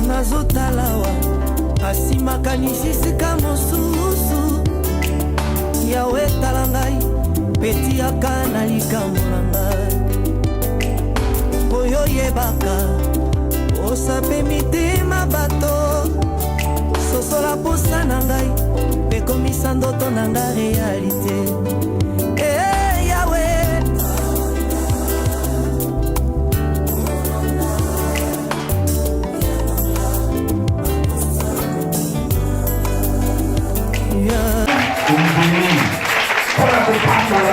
nazotalawa asimakanisi sika mosusu yawe tala ngai petiaka na likambo na ngai oyo yebaka osape mitema bato sosola posa na ngai pekomisa ndoto na ngai realite yawe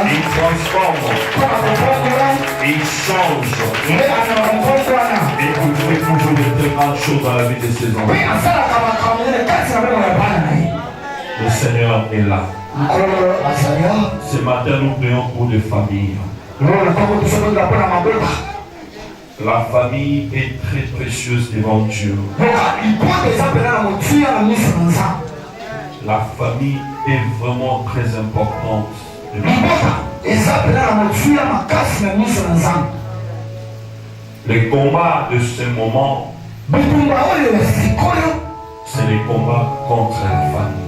Il transforme, il change, et vous pouvez toujours de très grandes choses dans la vie de ces enfants. Le Seigneur est là. Ce matin, nous prions pour les familles. La famille est très précieuse devant Dieu. La famille est vraiment très importante. Les combats de ce moment, c'est les combats contre la famille.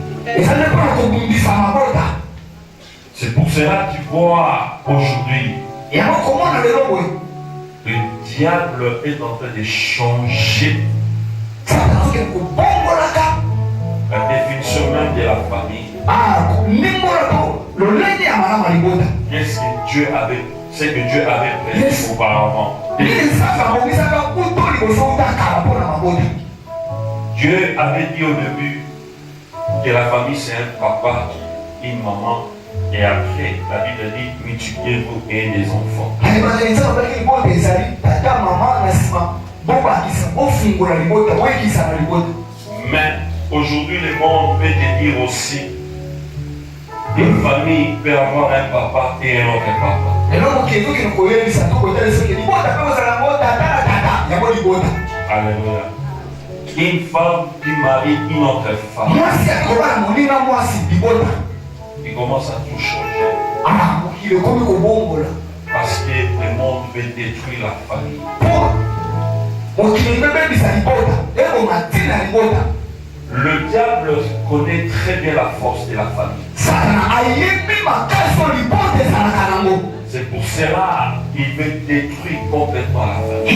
C'est pour cela que tu vois aujourd'hui, le diable est en train de changer la définition même de la famille. Qu'est-ce que Dieu avait, c'est que Dieu avait prévu auparavant. Dieu avait dit au début que la famille c'est un papa, une maman, et après la Bible dit multipliez-vous et des enfants. Mais aujourd'hui le monde peut te dire aussi une famille peut avoir un papa et un autre papa. Alléluia. Une femme qui marie une autre femme. Il commence à tout changer. Parce que le monde veut détruire la famille. Le diable connaît très bien la force de la famille. C'est pour cela qu'il veut détruire complètement la famille.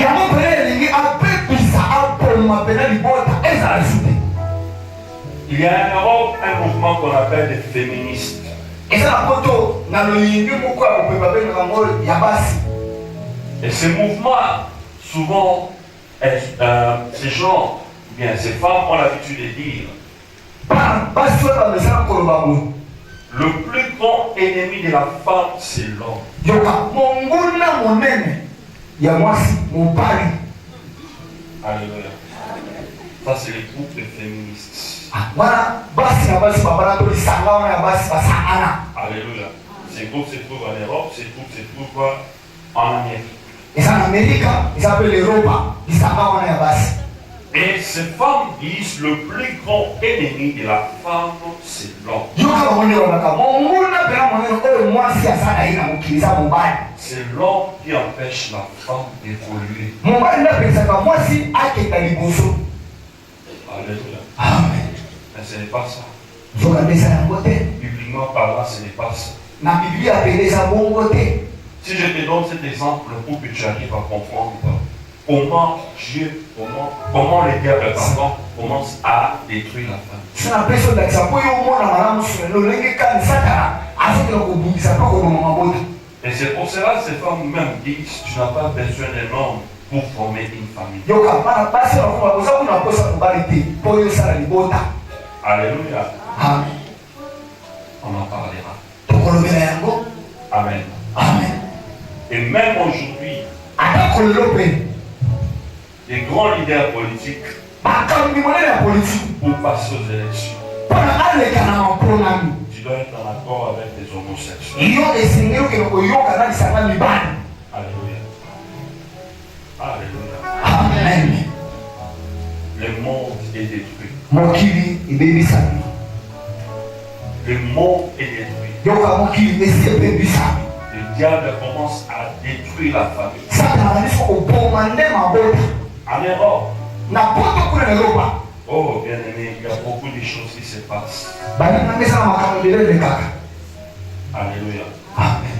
Il y a en Europe un mouvement qu'on appelle les féministes. Et ce mouvement, souvent, ces gens, bien, ces femmes ont l'habitude de dire le plus grand ennemi de la femme, c'est l'homme. Alléluia. Ça, c'est les groupes de féministes. Alléluia. Ces groupes se trouvent en Europe, ces groupes se trouvent en Amérique. Et ces femmes disent le plus grand ennemi de la femme, c'est l'homme. C'est l'homme qui empêche la femme d'évoluer. Alléluia. Amen. Mais ce n'est pas ça. Bibliquement parlant, ce n'est pas ça. Si je te donne cet exemple pour que tu arrives à comprendre comment Dieu, comment le diable commence à détruire la famille. Et c'est pour cela que ces femmes même disent tu n'as pas besoin d'un homme pour former une famille. Alléluia. Amen. On en parlera. Amen. Amen. Et même aujourd'hui, les grands leaders politiques pour passer aux élections, tu dois être en accord avec les homosexuels. Alléluia. Alléluia. Amen. Le monde est détruit. Le monde est détruit. Le diable commence à détruire la famille. En Europe, Oh, bien-aimé, il y a beaucoup de choses qui se passent. Alléluia. Amen.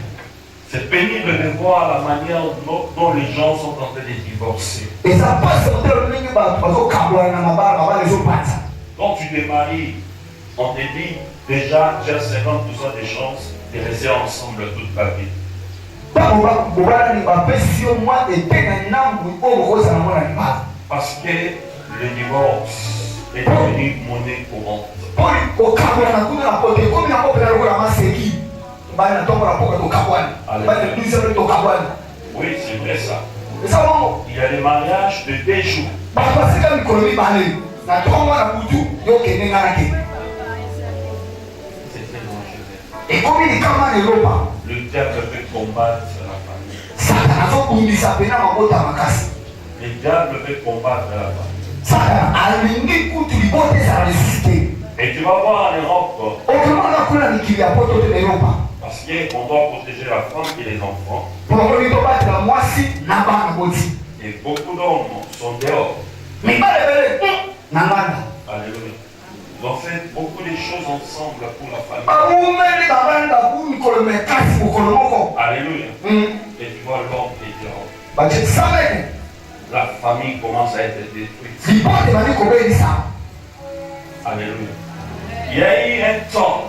C'est pénible de voir la manière dont les gens sont en train de divorcer. Quand tu te maries, on te dit déjà tu as 50% de chances de rester ensemble toute ta vie. Parce que le divorce est devenu monnaie courante. Oui, c'est vrai ça. Il y a des mariages de 2 jours. C'est très dangereux. Le diable peut combattre la famille. Le diable peut combattre la famille. Et tu vas voir en Europe, parce qu'on doit protéger la femme et les enfants. Et beaucoup d'hommes sont dehors. Alléluia. Ils ont fait beaucoup de choses ensemble pour la famille. Alléluia. Et tu vois l'homme qui est dehors. La famille commence à être détruite. Alléluia. Il y a eu un temps.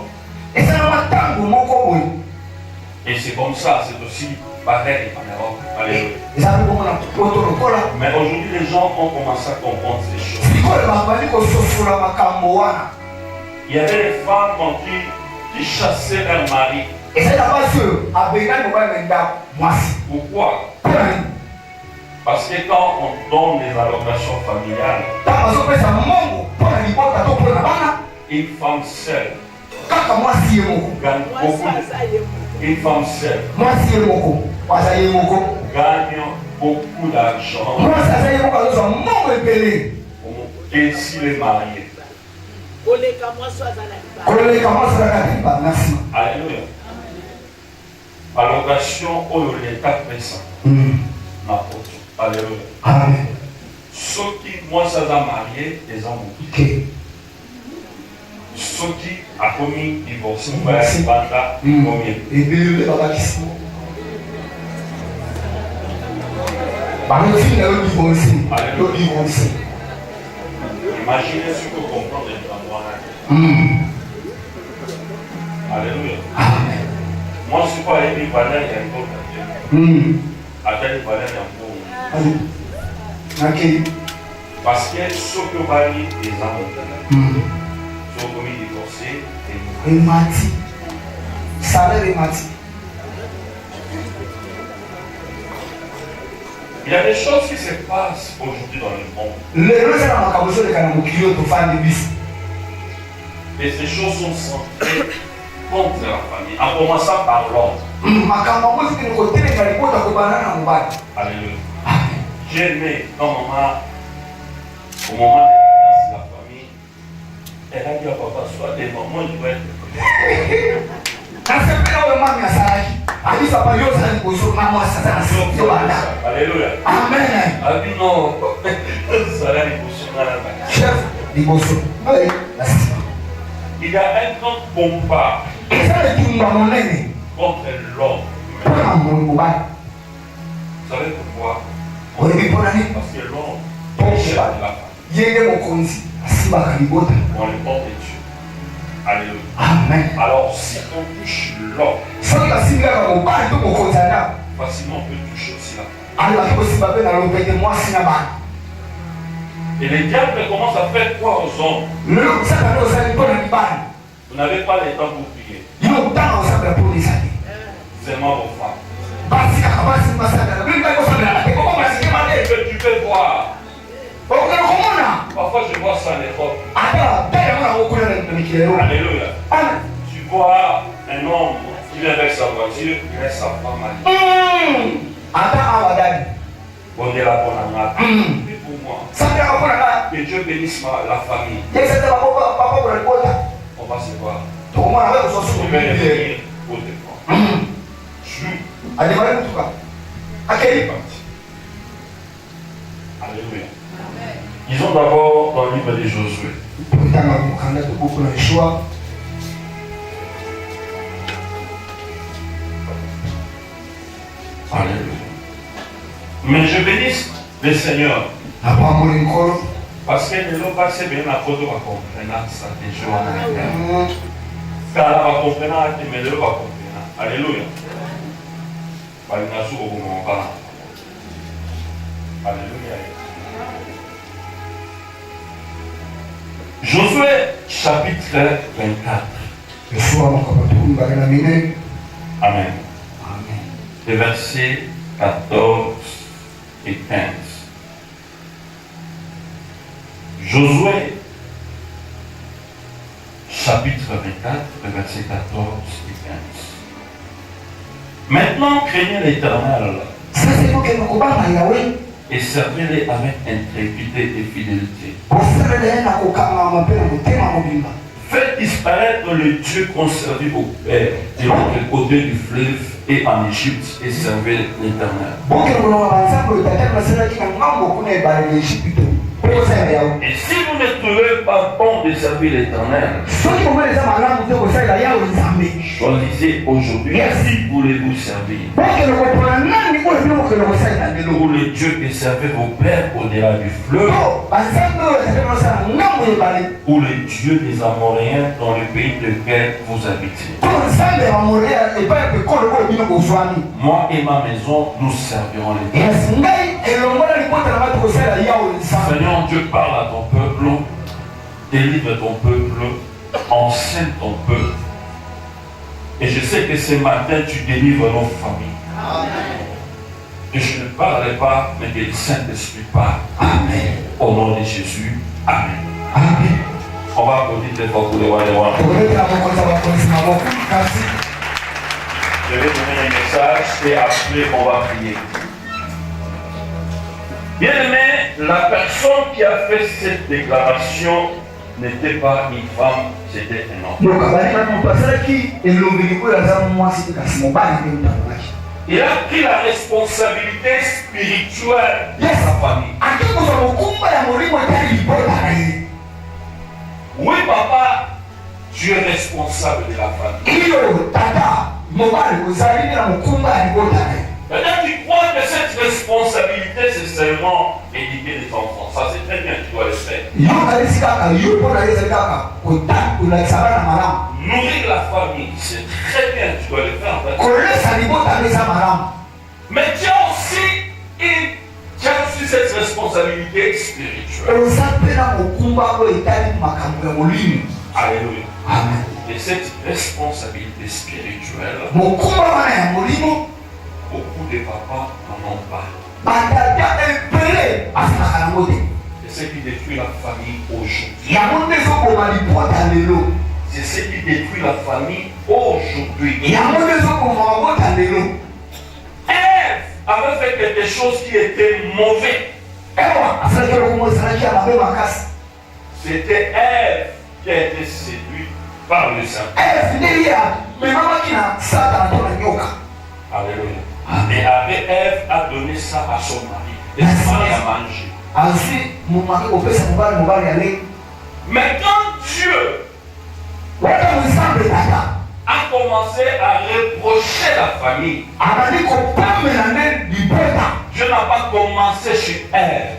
Et c'est comme ça, c'est aussi pareil en Europe. Alléluia. Mais aujourd'hui, les gens ont commencé à comprendre ces choses. Il y avait des femmes qui chassaient leur mari. Pourquoi? Parce que quand on donne des allocations familiales, une femme seule gagne beaucoup. Une femme seule gagne beaucoup d'argent. Et s'il est marié. Alléluia. Allocation au l'État fait ça. Alléluia. Amen. Ceux qui, moi, ça a marié, les hommes. Ceux qui a commis divorce, imaginez ce que comprendre les endroits. Alléluia. Amen. Moi, je suis pas allé parler à un autre. Attendez, parler à un autre. Parce que ceux qui ont marié les hommes, ceux qui ont commis divorce, il y a des choses qui se passent aujourd'hui dans le monde. Et ces choses sont centrées contre la famille, en commençant par l'homme. Alléluia. J'ai aimé quand maman, au moment de la famille, elle a dit à papa, sois des mamans, je vais être. Alléluia. Amen. Elle dit non, ça va il y a un grand combat contre l'homme. Vous savez pourquoi? Parce que l'homme cherche la famille. On le porte de Dieu. Alléluia. Amen. Alors si on touche l'homme, facilement on peut toucher aussi la famille. Et les diables commencent à faire quoi aux hommes? Vous n'avez pas le temps pour prier. Seulement vos femmes. Tu peux voir. Parfois je vois ça en Europe. Alléluia. Tu vois un homme qui vient avec sa voiture, il laisse sa femme aller. Bon, la bonne amie. Et pour moi, que Dieu bénisse la famille. On va se voir. Je vais venir pour te prendre. Alléluia. Disons d'abord dans le livre de Josué. Alléluia. Mais je bénis le Seigneur. Parce que ne l'ont pas assez bien à côté de la compréhension ça déjà. Car la compréhension mais ne l'ont pas compréhension. Alléluia. Alléluia. Josué chapitre 24. Amen. Les versets 14 et 15. Josué chapitre 24, versets 14 et 15. Maintenant, craignez l'Éternel et servez-les avec intégrité et fidélité. Faites disparaître le Dieu conservé au Père de l'autre côté du fleuve et en Égypte et servez l'Éternel. Et si vous ne trouvez pas bon de servir l'Éternel, choisissez aujourd'hui si voulez-vous servir. Ou le Dieu que servait vos pères au-delà du fleuve, ou le Dieu des Amoréens dans le pays de lequel vous habitez. Moi et ma maison, nous servirons l'Éternel. Seigneur Dieu, parle à ton peuple, délivre ton peuple, enseigne ton peuple. Et je sais que ce matin, tu délivres nos familles. Amen. Et je ne parlerai pas, mais que le Saint-Esprit parle. Amen. Au nom de Jésus. Amen. Amen. On va applaudir très fort pour les rois et les rois. Je vais donner un message et après on va prier. Bien-aimé, la personne qui a fait cette déclaration n'était pas une femme, c'était un homme. Il a pris la responsabilité spirituelle de sa famille. Oui, papa, tu es responsable de la famille. Peut-être tu crois que cette responsabilité, c'est seulement éduquer les enfants. Ça, c'est très bien, tu dois le faire. Nourrir la famille, c'est très bien, tu dois le faire. Mais tu as aussi cette responsabilité spirituelle. Alléluia. Amen. Et cette responsabilité spirituelle, beaucoup de papas n'en ont pas. C'est ce qui détruit la famille aujourd'hui. C'est ce qui détruit la famille aujourd'hui. Ève avait fait quelque chose qui était mauvais. C'était Ève qui a été séduite par le Saint-Esprit. Alléluia. Et après, Ève a donné ça à son mari. Et son mari a mangé. Mais quand Dieu a commencé à reprocher la famille, Dieu n'a pas commencé chez Ève.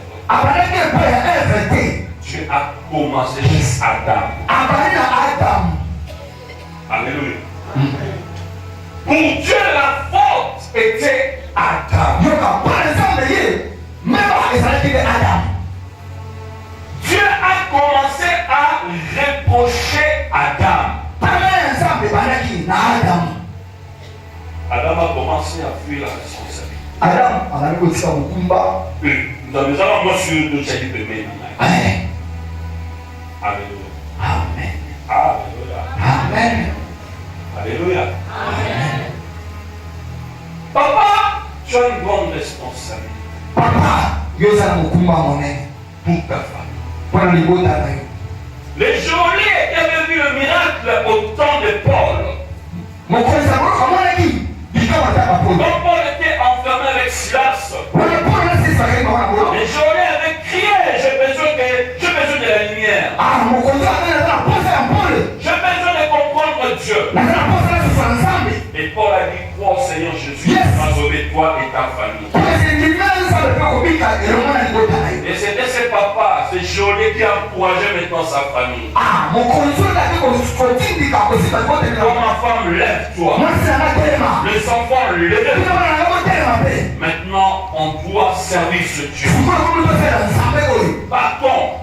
Dieu a commencé chez Adam. Alléluia. Pour Dieu, la faute était Adam. Dieu a commencé à reprocher Adam. Adam a commencé à fuir la responsabilité. Nous avons reçu de ce qui peut m'aider. Alléluia. Amen. Alléluia. Amen. Alléluia. Amen. Papa, tu as une grande responsabilité. Pour ta famille. Les geôliers qui avaient vu le miracle au temps de Paul. Quand Paul était enfermé avec Silas, les geôliers avaient crié, j'ai besoin que a dit crois au Seigneur Jésus, il va sauver toi et ta famille. Et c'était ce papa, ce geôlier qui a encouragé maintenant sa famille. Comme ma femme, lève-toi. Les enfants, lève-toi. Maintenant, on doit servir ce Dieu. Partons.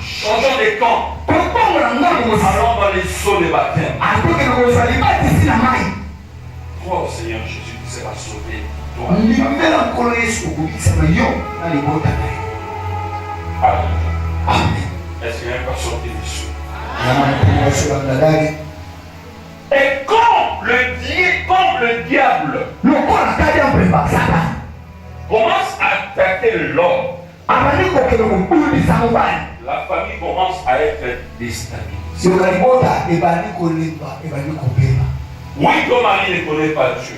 Changeons de camp. Allons dans les seaux de baptême. Crois au Seigneur Jésus qui sera sauvé. Toi. Amen. Est-ce qu'il y a un personne qui est sûr? Et quand le diable commence à attaquer l'homme, la famille commence à être déstabilisée. Oui, ton mari ne connaît pas Dieu.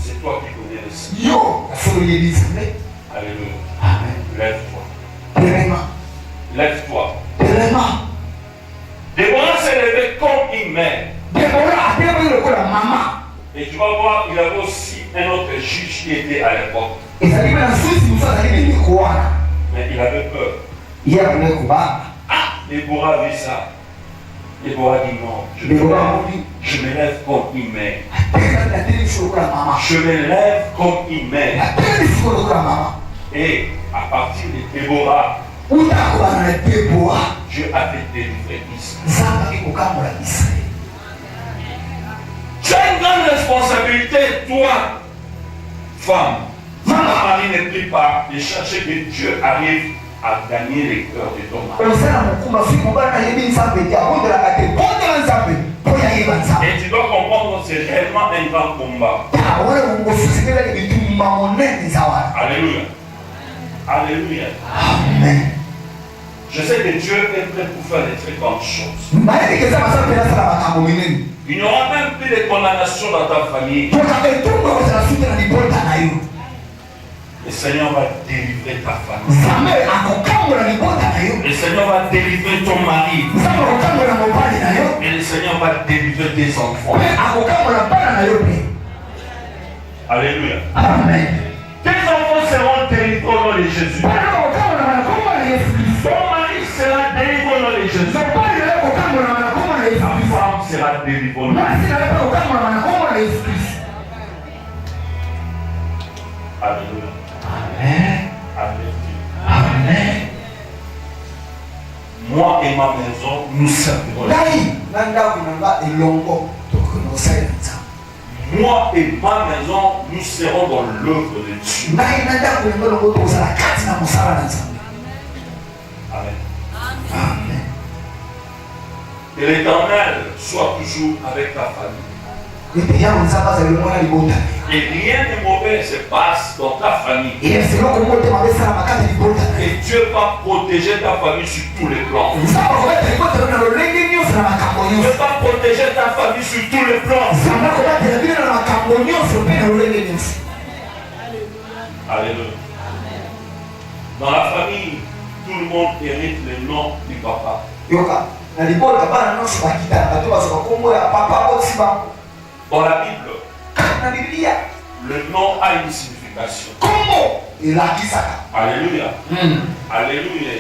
C'est toi qui connais le Seigneur. Alléluia. Lève-toi. Lève-toi. Déborah s'est levée comme une mère. Et tu vas voir, il y avait aussi un autre juge qui était à l'époque. Mais il avait peur. Déborah a vu ça. Déborah dit non. Je me lève comme une mère. Je me lève comme une mère. Et à partir de Déborah, Dieu avait délivré Israël. Tu as une grande responsabilité, toi, femme. Maman, Marie ne prie pas de chercher que Dieu arrive à gagner les cœurs de ton mari. Et tu dois comprendre que c'est réellement un grand combat. Alléluia. Alléluia. Amen. Je sais que Dieu est prêt pour faire des très grandes choses. Il n'y aura même plus de condamnation dans ta famille. Le Seigneur va délivrer ta famille. Le Seigneur va délivrer ton mari. Et le Seigneur va délivrer tes enfants. Alléluia. Amen. Tes enfants seront délivrés au nom de Jésus. Ton mari sera délivré au nom de Jésus. Ta femme sera délivrée au nom de Jésus. Alléluia. Amen. Amen. Moi et ma maison, nous servirons. Moi et ma maison, nous serons dans l'œuvre de Dieu. Amen. Amen. Que l'Éternel soit toujours avec ta famille. Et rien de mauvais se passe dans ta famille. Et Dieu va protéger ta famille sur tous les plans. Dieu va protéger ta famille sur tous les plans. Alléluia. Dans la famille, tout le monde hérite le nom du papa. Dans la Bible, le nom a une signification. Alléluia. Alléluia.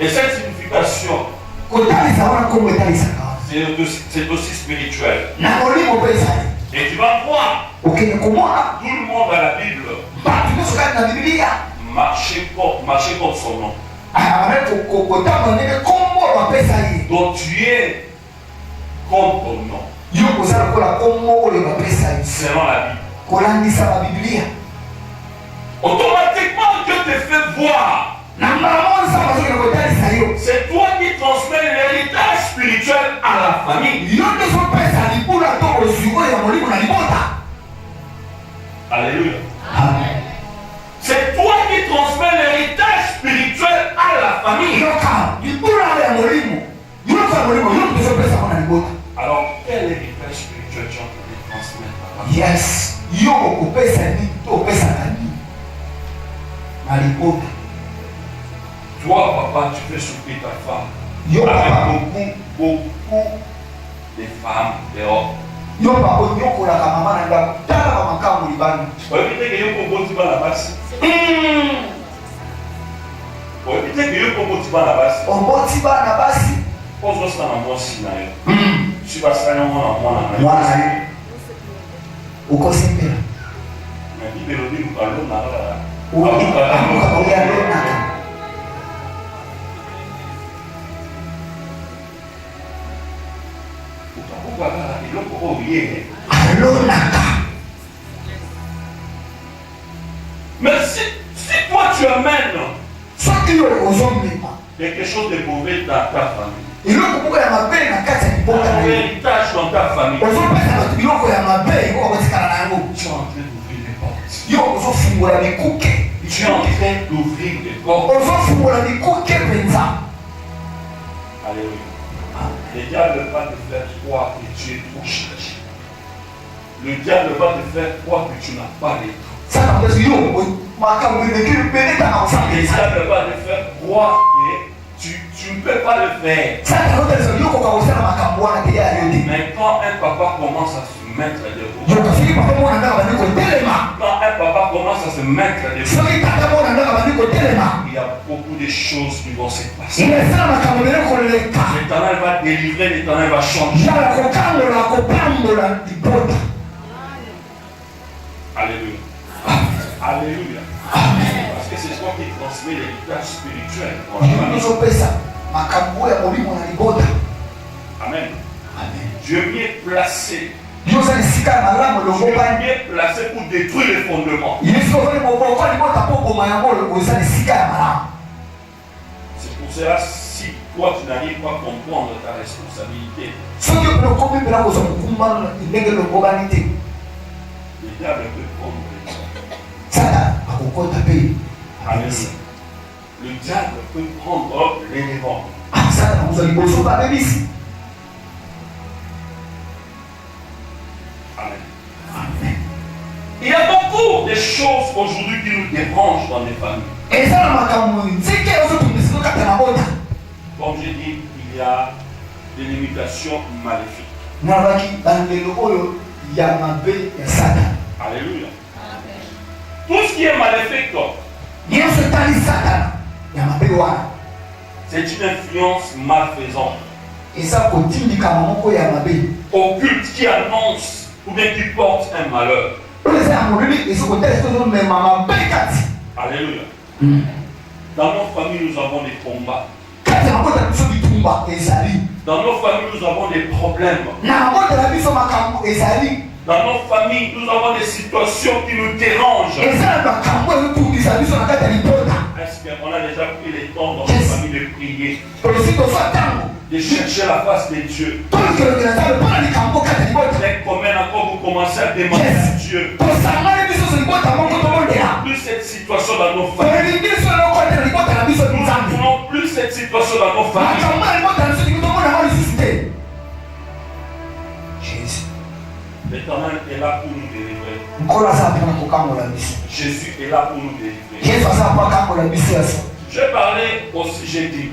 Et cette signification, c'est aussi spirituel. Et tu vas voir, tout le monde dans la Bible marchait comme son nom. Donc tu es comme ton nom. Selon la Bible. Automatiquement, Dieu te fait voir. C'est toi qui transmets l'héritage spirituel à la famille. Alléluia. C'est toi qui transmets l'héritage spirituel à la famille. Alors, quel héritage spirituel tu es en train de transmettre à la famille? Yes. Toi, papa, tu fais souffrir ta femme avec beaucoup des femmes dehors. Yo papa nyoko la mama na ndako tala mama kamu libani. Évitez que yo kombo tiba la base. Évitez que yo kombo tiba la base. Ombo tiba na basi. Pozo sa na mosi na yo. Tu vas sa na mwana na yo. Mwana yo. Uko sempera. Mais Bible dit nous parlons na la. Mais si toi tu amènes quelque chose de mauvais dans ta famille, un héritage dans ta famille, tu es en train d'ouvrir des portes. Tu es en train d'ouvrir des portes. Alléluia. Le diable va te faire croire que tu es trop chargé. Le diable va te faire croire que tu n'as pas les temps. Le diable va te faire croire que tu ne peux pas le faire. Mais quand un papa commence à se mettre debout, quand un papa commence à se mettre debout, il y a beaucoup de choses qui vont se passer. L'Éternel va délivrer, l'Éternel va changer. Alléluia. Alléluia. Parce que c'est toi qui transmets l'héritage spirituel. Amen. Dieu m'y est placé. Dieu m'y est placé pour détruire les fondements. C'est pour cela, si toi tu n'arrives pas à comprendre ta responsabilité, le diable peut prendre Alléluia. Le diable peut prendre l'élément. Amen. Il y a beaucoup de choses aujourd'hui qui nous dérangent dans les familles. Comme j'ai dit, il y a des limitations maléfiques. Alléluia. Tout ce qui est maléfique, c'est une influence malfaisante, occulte, qui annonce ou bien qui porte un malheur. Alléluia. Dans nos familles, nous avons des combats. Dans nos familles, nous avons des problèmes. Dans nos familles, nous avons des situations qui nous dérangent. Est-ce qu'on a déjà pris le temps dans nos familles de prier, de chercher la face de Dieu? Mais comment encore vous commencez à demander à Dieu? Plus cette situation dans nos familles. Nous n'avons plus cette situation dans nos familles. Jésus. L'Éternel est là pour nous délivrer. Jésus est là pour nous délivrer. Je parlais au sujet dit.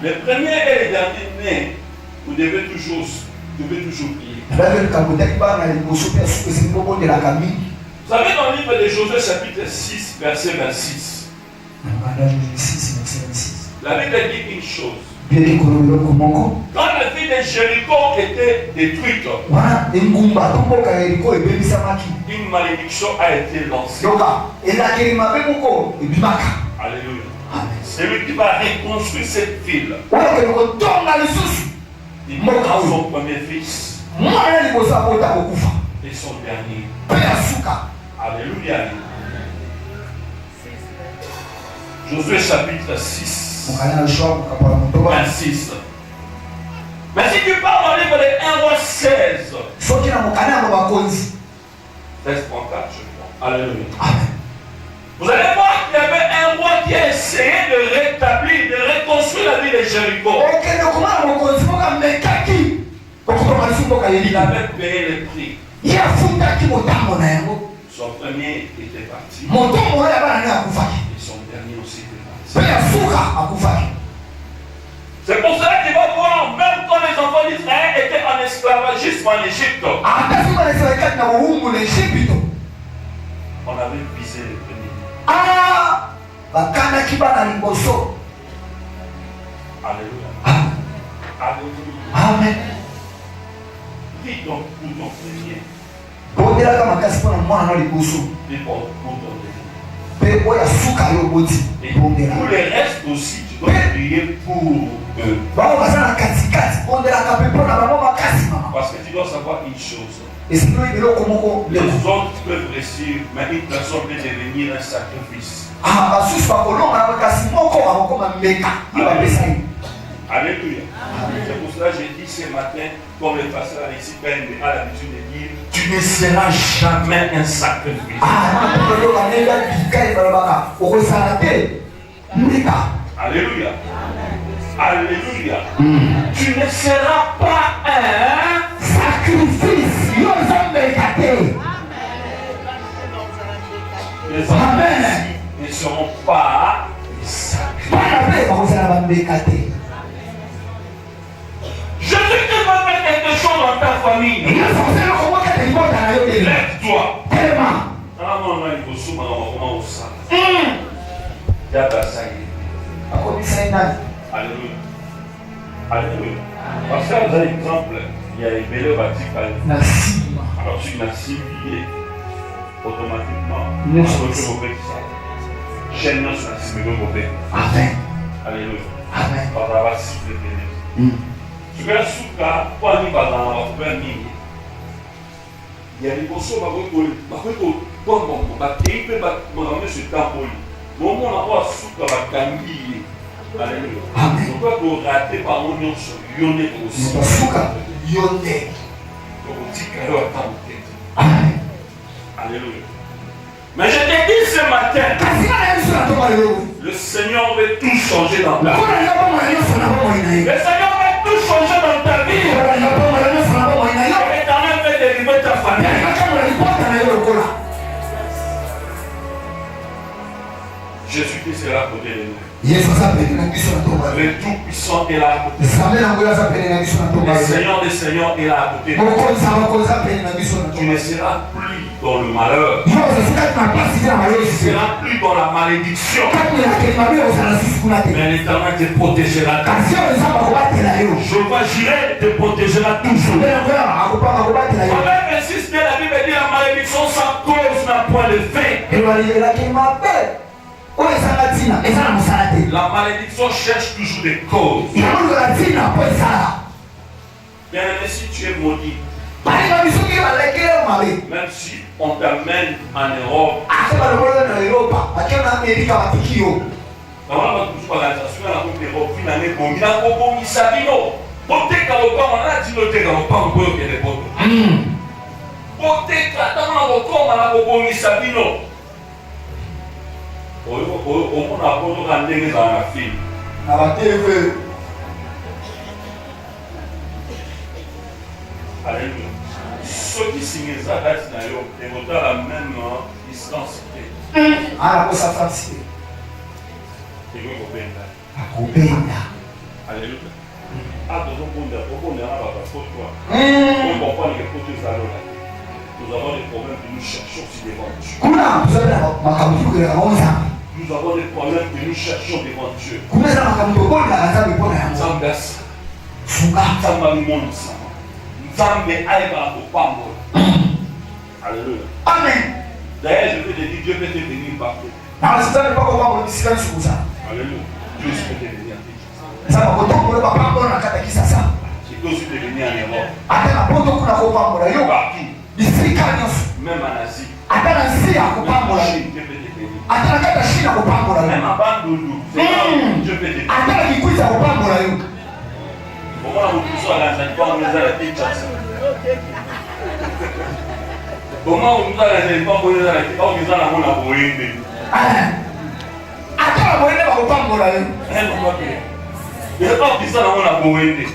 Les premiers et les derniers nés, vous devez toujours prier. Vous savez dans le livre de Josué chapitre 6 verset 26. La Bible dit une chose. Quand la ville de Jéricho était détruite, une malédiction a été lancée. Alléluia. Celui qui va reconstruire cette ville, il mettra son premier fils et son dernier. Alléluia. Josué chapitre 6. 26. Mais si tu parles dans le livre de 1 roi 16, 16.4, je crois. Alléluia. Vous allez voir qu'il y avait un roi qui a essayé de rétablir, de reconstruire la ville de Jéricho. Il avait payé le prix. Son premier était parti. Et son dernier aussi était parti. C'est pour cela qu'il va voir, même laissé en Égypte, on avait visé le premier. Alléluia. Alléluia. Amen. Dis donc pour ton premier. Dis pour ton dernier. Et pour les restes aussi, tu dois prier pour eux. Parce que tu dois savoir une chose. Les autres peuvent réussir, mais une personne peut devenir un sacrifice. Alléluia. C'est pour cela que j'ai dit ce matin, comme le pasteur Alexis Pende a l'habitude de dire, tu ne seras jamais un sacrifice. Alléluia. Alléluia. Tu ne seras pas un sacrifice. Les enfants ne seront pas des sacrifices. Je sais que tu vas faire quelque chose dans ta famille. Lève-toi. Alléluia. Alléluia. Parce que vous avez exemple, il y a les bébés bâtis par alors si tu n'as ciblé automatiquement, chaîne sur la cible. Amen. Alléluia. Amen. Par la cible de tu veux souka, pour aller dans la famille. Il y a des personnes qui Alléluia. Mais je te dis ce matin, le Seigneur veut tout changer dans ta vie. Le Seigneur veut tout changer dans ta vie. L'Éternel veut délivrer ta famille. Jésus-Christ est là à côté de nous. Le Tout-Puissant est là à côté de nous. Le Seigneur des Seigneurs est là à côté de nous. Tu ne seras plus dans le malheur. Tu ne seras plus dans la malédiction. Mais l'Éternel te protégera. Jéhovah Jireh te protégera toujours. Proverbe 26, la Bible dit la malédiction sans cause n'a point de fin. La malédiction cherche toujours des causes. Bien aimé, si tu es maudit, même si on t'amène en Europe, alléluia. Ceux qui signent ça, ils vont dans la même distance. Alléluia. Nous avons des problèmes que nous cherchons sur devant Dieu. Nous avons des problèmes que nous cherchons devant Dieu. Alléluia. Amen. D'ailleurs, je peux te dire, Dieu peut te bénir partout. Alléluia. Dieu peut te bénir en Kinshasa. Il peut aussi te bénir en Europe. Partout. Même en Asie. Même en Chine, Dieu peut te bénir. Même en Bandundu, Dieu peut te bénir. Comment vous poussez à la Kinshasa? Comment vous nous allez pas pour les arrêter? Quand vous allez mon aboyer. Attends, vous allez pas pour la lune. Il n'y a pas qui ça dans mon aboyer.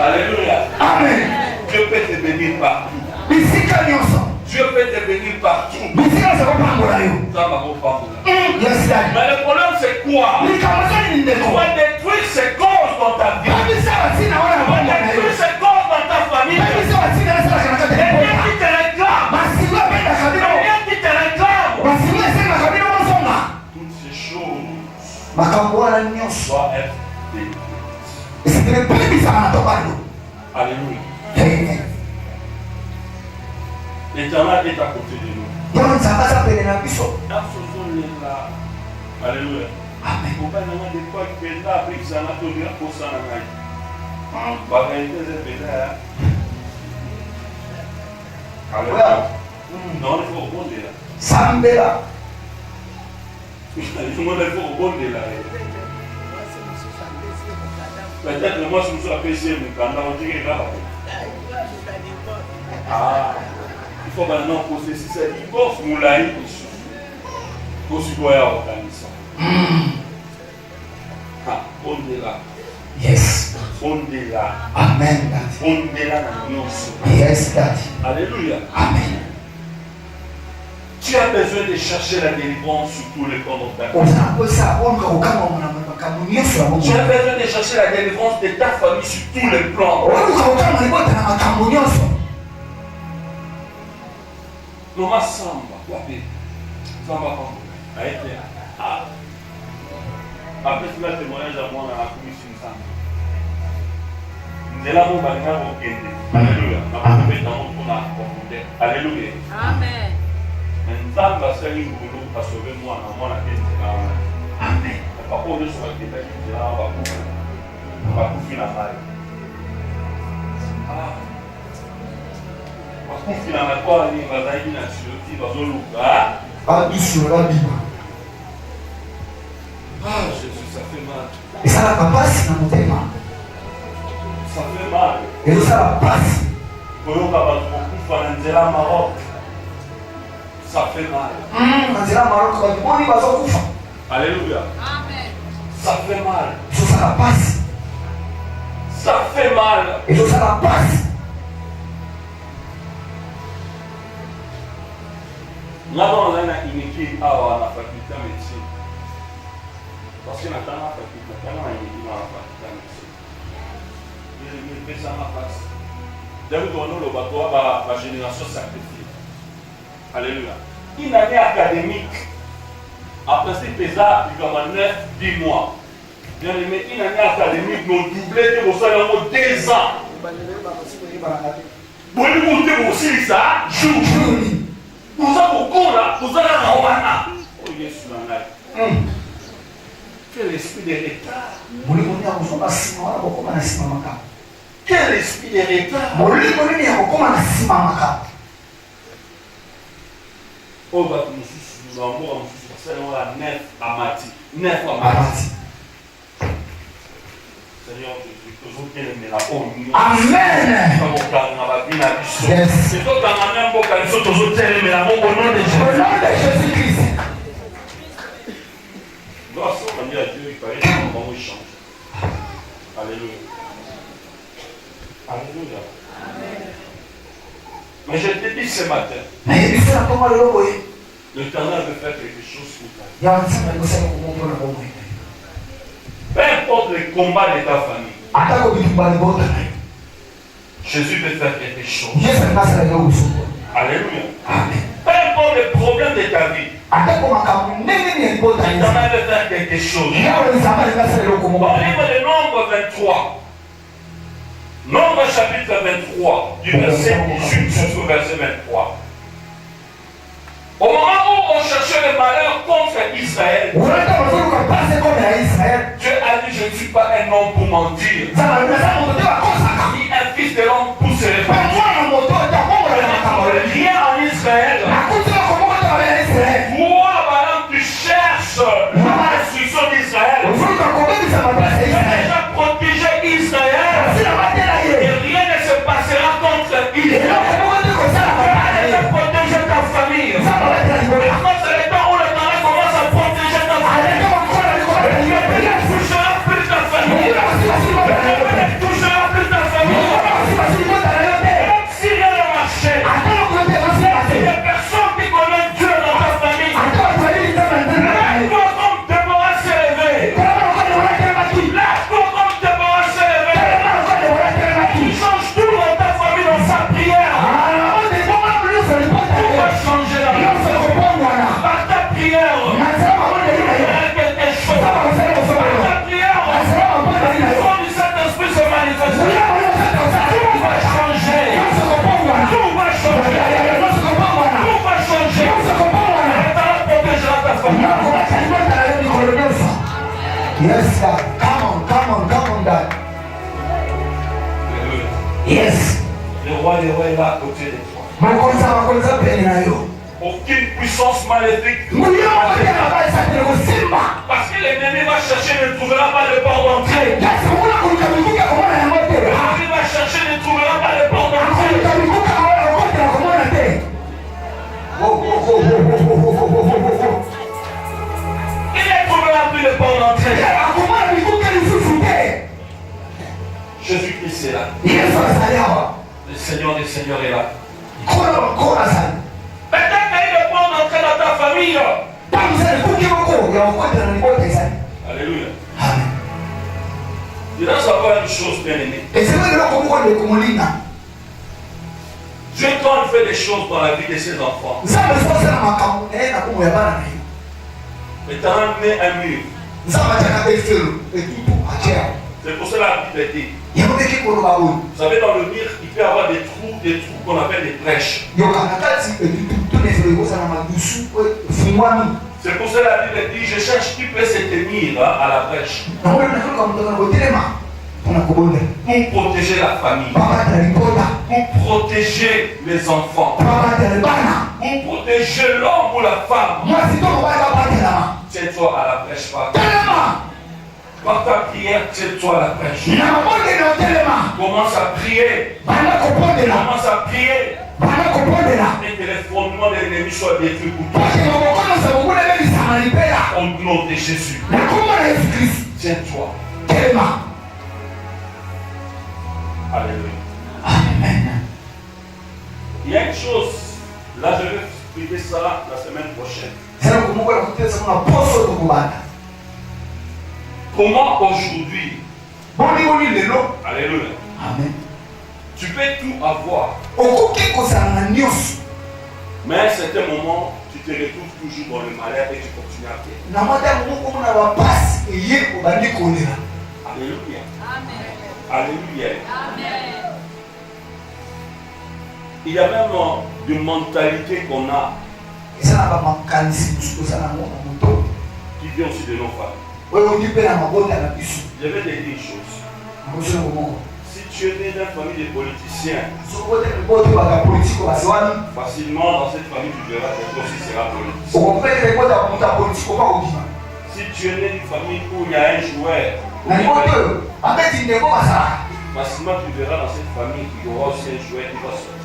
Alléluia. Amen. Dieu peut te bénir partout. Dieu peut te venir partout. Mais le problème c'est quoi? Tu vas détruire ces causes dans ta vie. Tu vas détruire ces causes dans ta famille. Et rien qui te réclame. Rien qui te réclame. Toutes ces choses doivent être détruites. Alléluia. L'Éternel est à côté de nous. Alléluia. Amen. Alléluia. Non, il faut rebondir là. Sambela. Il faut rebondir là. Peut-être que moi, je me suis apaisé, mais quand on dit qu'il là. Ah. Il faut maintenant poser si c'est divorce, moulaï, pour se voir organisé. Ah, on est là. Yes. On est là. Amen. On est là dans nous. Yes, Daddy. Alléluia. Amen. Tu as besoin de chercher la délivrance sur tous les plans de ta vie. Tu as besoin de chercher la délivrance de ta famille sur tous les plans. Noma samba, wapi? Samba kwa. Aite. Ah. Après tu vas témoigner à moi dans la commission samba. Ndela mo balinga ko kende. Alléluia. Na ko beta mo ko na ko kende. Alléluia. Amen. Nzamba sali ngulu pasove mwana mwana kende na. Amen. Pas pour le soir qui est là, on va couper la maille. Ah. Parce qu'on fait la maille, quoi, il va aller dans le qui va se louper. Ah, sur la Bible. Ah, Jésus, ça fait mal. Et ça la passe dans mon thème. Ça fait mal. Et ça la passe. Pour nous, on va faire un Maroc. Ça fait mal. Angela Maroc, on y va se couper. Alléluia. Amen. Ça fait mal. Et ça la passe. Ça fait mal. Et ça la passe. Nous avons une équipe à la faculté de médecine. Parce que nous avons la faculté de médecine. Il fait ça en face. Dès que nous avons le bateau, la génération sacrifiée. Alléluia. Une année académique, après c'est pesant, il y a 9-10 mois. Bien aimé, une année académique, nous doublé de vos salaires en 2 ans. Vous voulez monter aussi ça, jour. Vous avez beaucoup là, vous avez un Rwanda. Oh Jésus, quel esprit de retard. Quel esprit de retard. Oh, bah, nous sommes la 9 à Mati. 9 à Mati. Seigneur Jésus, toujours qu'elle est là. Amen. C'est toi qui as un bon cancer, toujours qu'elle est là. Au nom de Jésus-Christ. Grâce à Dieu, il paraît que nous avons changé. Alléluia. Alléluia. Mais je te dis ce matin, l'Éternel veut faire quelque chose pour toi. Peu importe le combat de ta famille, Jésus veut faire quelque chose. Alléluia. Peu importe le problème de ta vie, l'Éternel veut faire quelque chose. Dans le livre de Nombre 23, Nombre chapitre 23, du verset 18 jusqu'au verset 23. Au moment où on cherchait le malheur contre Israël, Dieu a dit, je ne suis pas un homme pour mentir, ni un fils de l'homme pour se répandre. Rien en Israël. Toi, madame, tu cherches la destruction d'Israël. Tu as déjà protégé Israël. Et rien ne se passera contre Israël. Tu as déjà protégé ta famille. Maintenant, c'est le temps où le temps commence à protéger ta famille. Tu ne toucheras plus ta famille. Dad. Come on, Dad. Alléluia. Yes. Le roi est là à côté de toi. Makonza penayo. Aucune puissance maléfique. Parce que l'ennemi va chercher, ne trouvera pas le port d'entrée. L'ennemi va chercher, ne trouvera pas le port d'entrée. Il ne trouvera plus le port d'entrée. Jésus-Christ est là. Le Seigneur des Seigneurs est là. Maintenant qu'il y a le port d'entrée dans ta famille. Alléluia. Tu dois savoir une chose, bien-aimé. Dieu, quand il fait des choses dans la vie de ses enfants, L'éternel met un mur. C'est pour cela que la Bible dit. Vous savez, dans le mur, il peut y avoir des trous qu'on appelle des brèches. C'est pour cela que la Bible dit, je cherche qui peut se tenir à la brèche. Pour protéger la famille. Pour protéger les enfants. Pour protéger l'homme ou la femme. Tiens-toi à la brèche, papa. Par ta prière, tiens-toi à la brèche. Commence à prier. Commence à prier. Et que les fondements de l'ennemi soient détruits pour toi. Au nom de Jésus. Tiens-toi. Alléluia. Amen. Il y a une chose, là je vais expliquer ça la semaine prochaine. Comment aujourd'hui, alléluia, Amen. tu peux tout avoir, mais à un certain moment, tu te retrouves toujours dans le malheur et tu continues à faire. Alléluia. Amen. Alléluia. Amen. Il y a même une mentalité qu'on a qui vient aussi de nos familles. Je vais te dire une chose. Si tu es né dans une famille de politiciens, facilement dans cette famille tu verras que toi aussi seras politicien. Si tu es né d'une famille où il y a un joueur, facilement tu verras dans cette famille qu'il y aura aussi un joueur qui va sortir.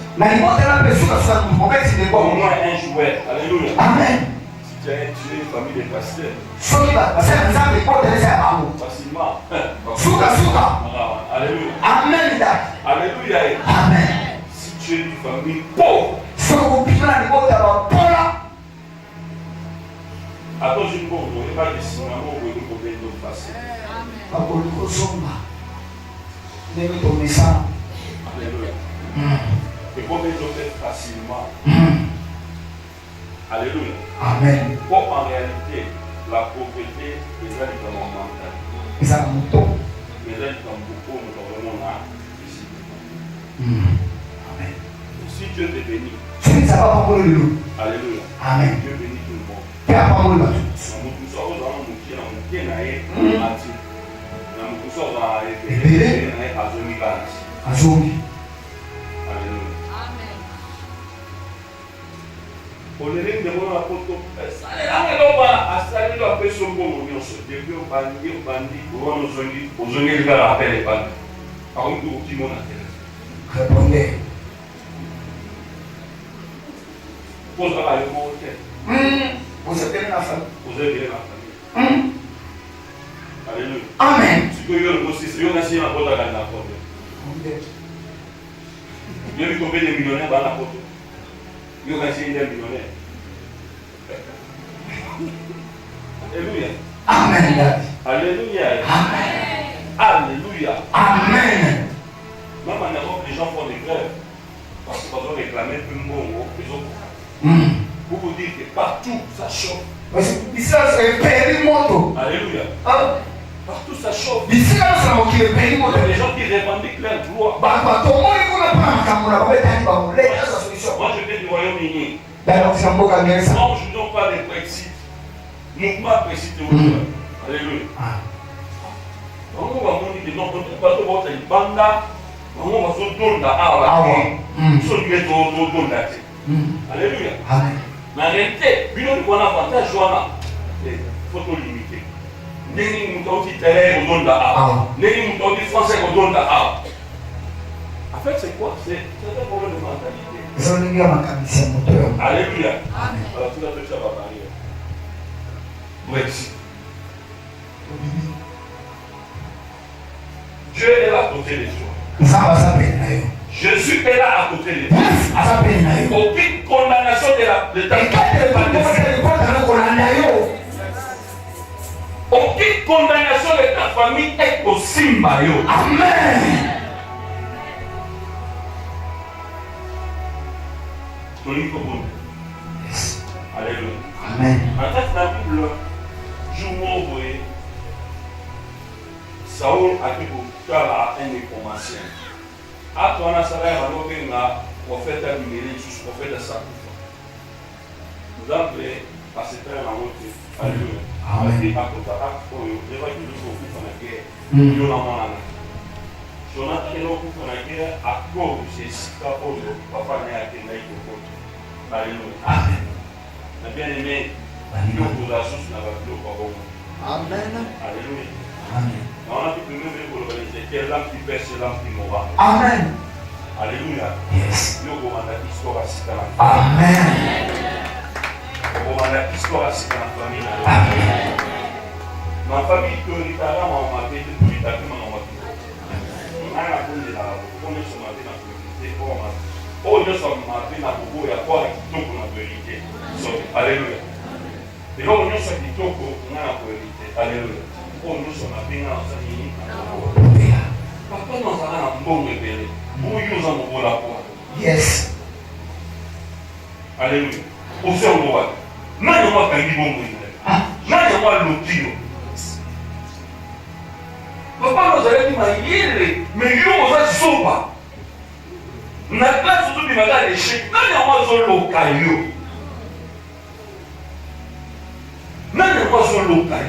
Au moins un joueur. Alléluia. Amen. Si tu es une famille de pasteurs, facilement. Alléluia. Amen. Alléluia. Amen. Si tu es une famille pauvre, à cause d'une pauvre, il n'y a pas de cinéma où vous pouvez nous passer. Alléluia. Et vous pouvez nous faire facilement. Alléluia. Amen. Pour en réalité, la pauvreté est dans le mental. Mais dans beaucoup, nous avons là, ici. Amen. Si Dieu te bénit, alléluia. Amen. Dieu bénit tout le monde. Répondez. Pose la réponse. Vous êtes bien la famille. Vous avez bien la famille. Alléluia. Amen. Si vous avez aussi, si vous avez un porte à la porte. Vous avez combien de millionnaires dans la porte? Vous avez un millionnaire. Alléluia. Amen. Alléluia. Amen. Alléluia. Amen. Même en Europe, les gens font des grèves. Parce qu'ils ont réclamé plus de mots, ils ont. Vous vous dites que partout ça chauffe. Alléluia. Partout ça chauffe. Il y a des gens qui revendiquent leur droit. Moi je viens du Royaume-Uni. Non, je n'ai pas de Brexit. Mouvement Brexit aujourd'hui. Alléluia. bango bamoni ke non bato bota libanda bango bazodonda awa so liye todonda te. Alléluia. Mais en réalité bino likona avantage wana faut limiter. Ndenge mutu auti terrain odonda awa ndenge mutu auti français odonda awa. En fait c'est quoi? C'est un problème de mentalité. Alléluia. Alors tout à fait ça va parler. Brexit. Dieu est là à côté de toi. Jésus est là à côté de toi. Aucune condamnation de ta aucune condamnation de ta famille est possible. Amen. Alléluia. Amen. En fait, la Bible, jour où Saul a dit que un information. À toi, on a savé un prophète à numérer, juste prophète à sacrifice. Nous avons fait passer très en route. Alléluia. Amen. Et à côté de ça, il y a une chose qui est en guerre. Il y a une amana. Si on a fait une chose en guerre, à cause de ce qu'il papa n'est à quel niveau. Alléluia. Amen. Mais bien aimé, il y a une ressource dans la vie. Amen. Alléluia. Amen. On a pu nous dire que quelle lampe qui pèse, lampe qui mourra. Amen. Alléluia. Yes. Nous avons une histoire à citer dans la famille. Amen. Nous avons une histoire à citer dans la famille. Amen. Ma famille, que les parents m'ont appelé pour les taper, m'ont appelé. On a appelé là, on est sur ma vie dans la communauté. On est sur ma vie dans la communauté. Il y a quoi qui tombe dans la vérité. Alléluia. Et là, on est sur qui tombe dans la vérité. Alléluia. On nous sommes bien dans sa vie. Papa nous a un bon révélé. Où nous avons la foi. Yes. Alléluia. Au sein de moi. Non, il y a pas de bon révélé. Non, il y a pas de l'autre. Papa nous a dit, mais il nous a sauvé. Nous avons surtout des bagages d'échec. Non, il y a pas de local. Non, il y a pas de local.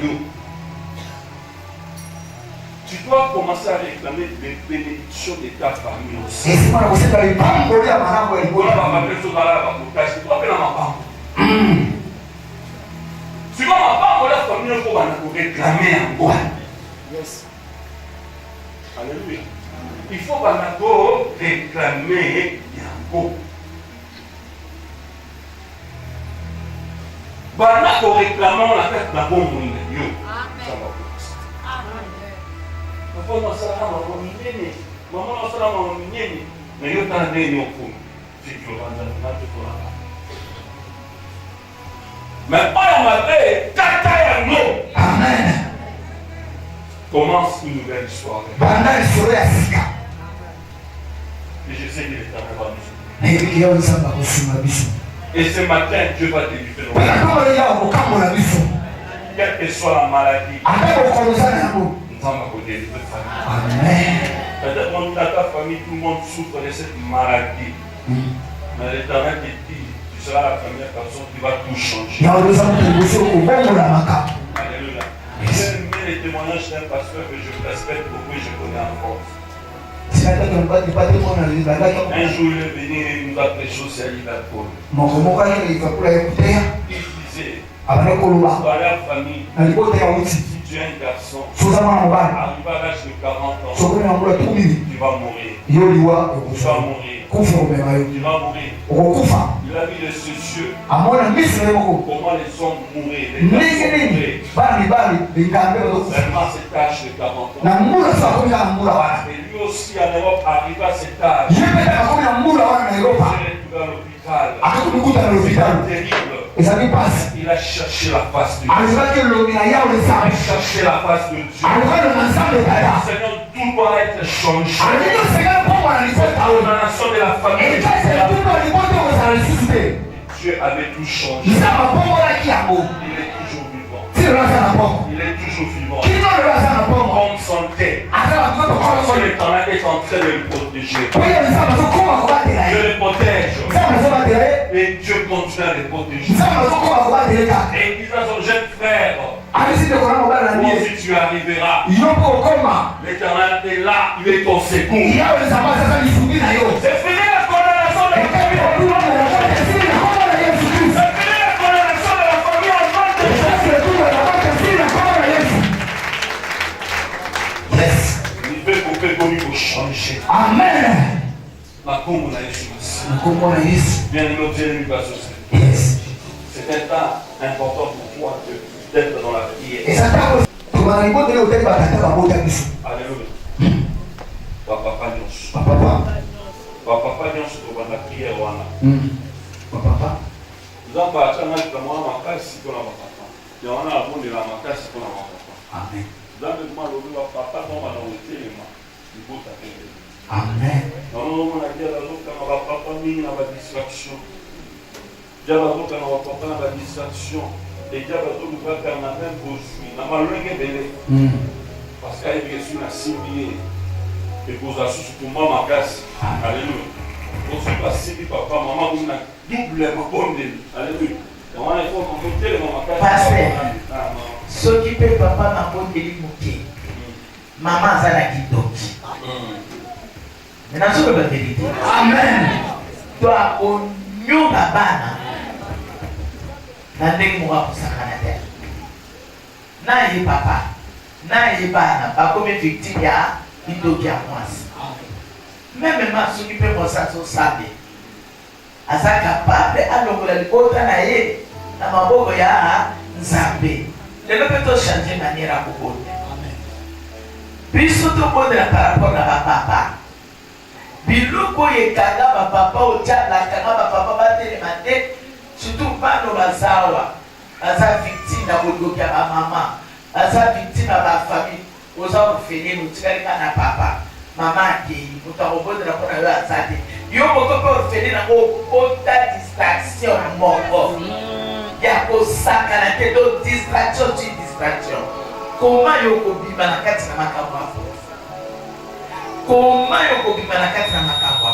Tu dois commencer à réclamer les bénédictions de ta famille aussi. Tu dois réclamer en quoi? Yes. Alléluia. Il faut réclamer en quoi? Banako réclamant la fête d'un bon monde. Maman mais yo tande ni okun si tu vas dans la tout là mais pas on m'appelle tata ya no. Amen. Commence une nouvelle histoire. Bana histoire ya sika. Et je sais qu'il est en train de nous. Et ce matin Dieu va te libérer. Quelle que soit la maladie. Amen. Peut-être dans ta famille, tout le monde souffre de cette maladie. Mais l'Éternel te dit, tu seras la première personne qui va tout changer. Alléluia. J'ai aimé les témoignages d'un pasteur que je respecte beaucoup et je connais en force. Un jour, il est venu et il nous a prêché aussi à Liverpool. Il disait, dans la famille, si tu es un garçon, arrivé à l'âge de 40 ans, tu vas mourir. Tu vas mourir. Tu vas mourir. Il a vu de ce yeux comment les hommes mouraient. Vraiment cet âge de 40 ans. Et lui aussi en Europe arrive à cet âge. Il est retrouvé à l'hôpital. C'est terrible. Il a cherché la face de Dieu. Il a cherché la face de Dieu. Seigneur, tout doit être changé. La nation de la famille. Dieu avait tout changé. Il est toujours vivant. Il est toujours vivant. Comme santé. L'Éternel est en train de le protéger. Dieu le protège. Et Dieu continue à le protéger. Et il dit à son jeune frère, Si tu arriveras, l'Éternel est là, il est ton secours. C'est fini la condamnation de la famille. C'est fini la condamnation de la famille en vente de il fait couper comme il faut changer. Amen. La combo na Yesu. Bien c'est un temps important pour toi d'être dans la prière. Alléluia. Papa nyonso to banda prière wana. Papa. Nzamba atanga kama makasi kuna papa. Ya wana abonde la makasi kuna papa. Amen. Nzambe kuma lobi wa papa kama na utelema. Ibota tele. Amen. Non on a dit la loka na papa mingi na ba distraction. Dia ba loka na papa na ba distraction. Et dia ba to luka na même bosui na malenge bele. Parce qu'il y a une simbié et pour ça pour moi ma casse. Alléluia. Donc c'est pas si papa maman vous n'a double ma bonne. Alléluia. On a il faut compter les maman casse. Pasteur. Ce qui peut papa ma bonne délimuté. Maman ça la kidoki. Maintenant c'est la vérité. Amen. Toi on nyonga bana. Na ndenge mo pour sakana terre. Na yi papa. Na yebana bakome victime ya idoki ya mwasi. Même ma soki pe mosa so sabe. Asa capable alongola libota na ye na maboko ya Nzambe. Lelo pe to changer manière à kubonde. Amen. Biso to bondela par rapport na papa. Biloko yekanga ba papa o tala kanga ba papa batele mate surtout bano bazawa. Asa victime na bodoki ya mama. Asa victime à la famille, aux orphelins, nous tirons na papa, maman qui, nous t'avons besoin de la bonne à Zadi. Yo moko pe orphelin na autre distraction moko. Ya ko saka na tedo distraction. Comment yo ko bima na kati na makambo? Comment yo ko bima na kati na makambo?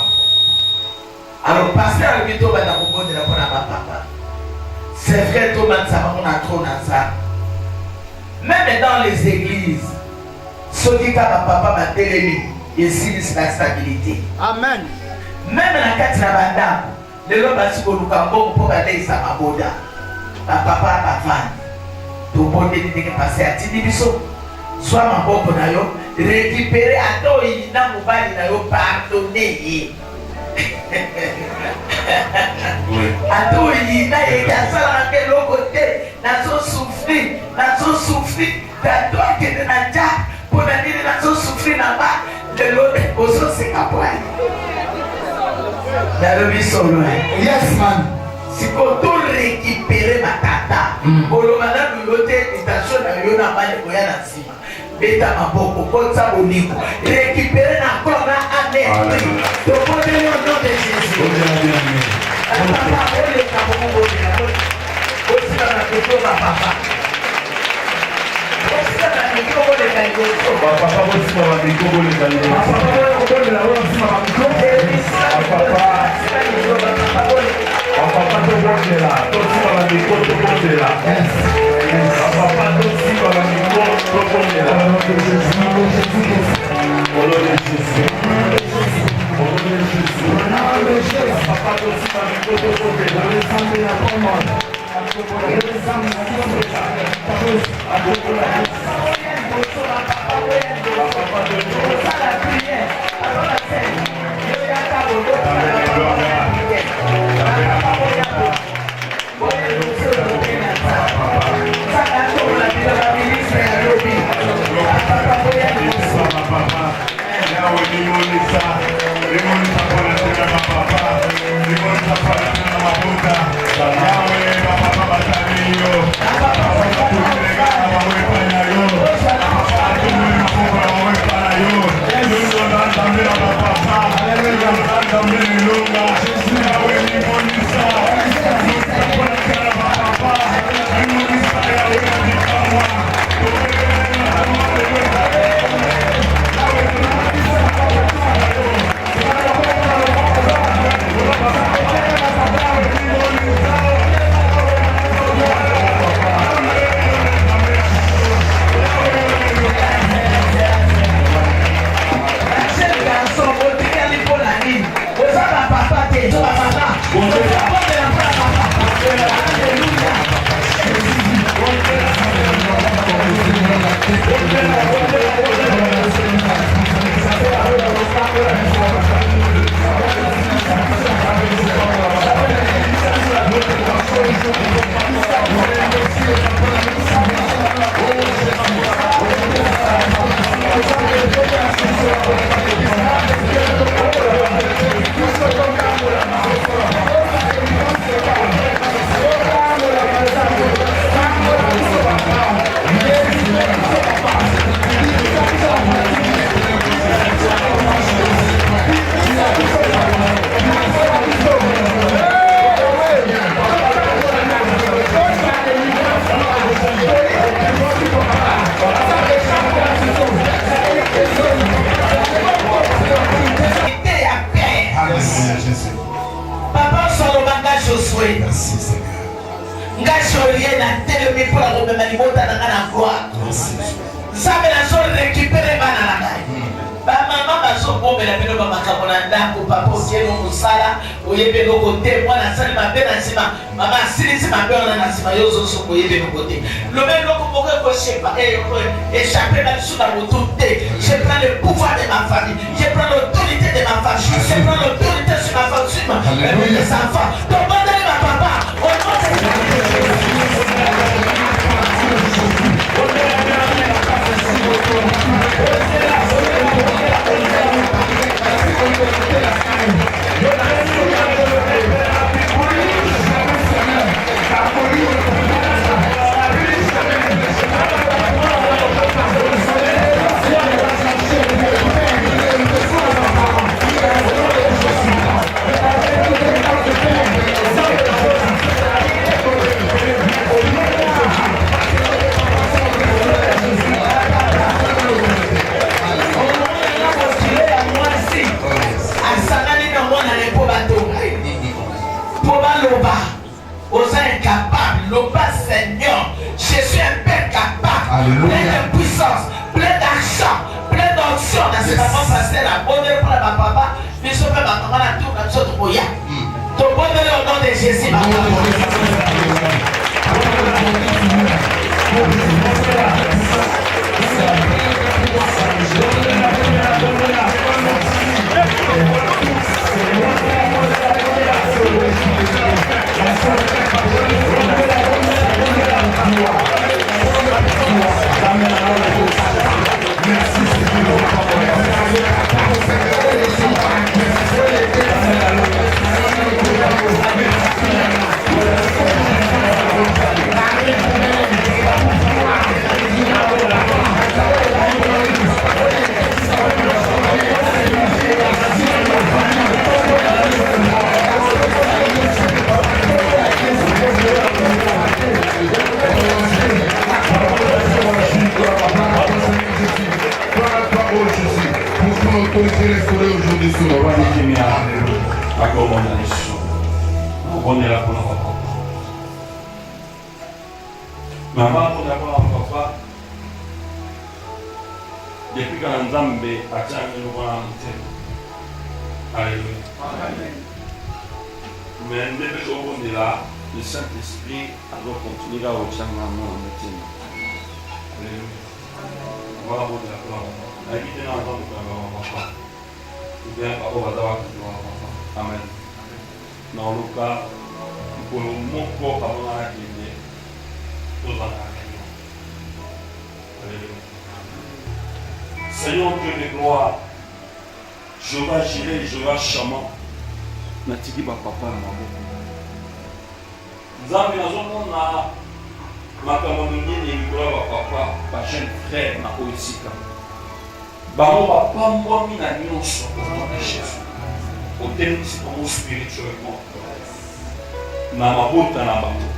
Alors pasteur le bito ba na ko bonne la bonne papa. C'est vrai tout man ça va on a trop na ça. Même dans les églises, ceux qui ont papa m'a télémi, ils signent la stabilité. Amen. Même dans la carte de la bande, les gens qui ont pour aller à ma boda, papa va vendre. Tout le monde est passé à Tinibiso. Soit ma bobo na yo, récupérer à toi, il n'a pas de pardonner. Ato yina ekasala ke lokote nazo souffrir tato akende na ja pona nini nazo souffrir na ba de l'autre oso se kapwai dalobi solo. Yes man. Siko to récupérer ma tata olomana bilote station na yo na bale koya na sima beta maboko kota boliko récupérer na kona amen to pone yo nom de Jésus. Papa ole kabomo ole osika na toto ba papa osika na toto ole kango papa osika na toto ole kango papa ole la osika na toto papa papa to bonde la to sika na toto bonde la papa to sika na toto bonde la ole Jésus papa to sika na toto bonde la santé la commande Je prends le pouvoir de ma famille. Je prends l'autorité de ma famille. Je prends l'autorité sur ma femme, sur mes enfants. Demandez ma papa. Au nom Seigneur Dieu de gloire, Jéhovah Jireh, Jéhovah Shammah, natiki ba papa na maboko. Nzambe nazomona makambo mingi likolo ba papa, ba jeune frère na oisika. Bango bapambwami na nyonso au nom de Jésus. Otelemisi bango spirituellement na mabota na bango.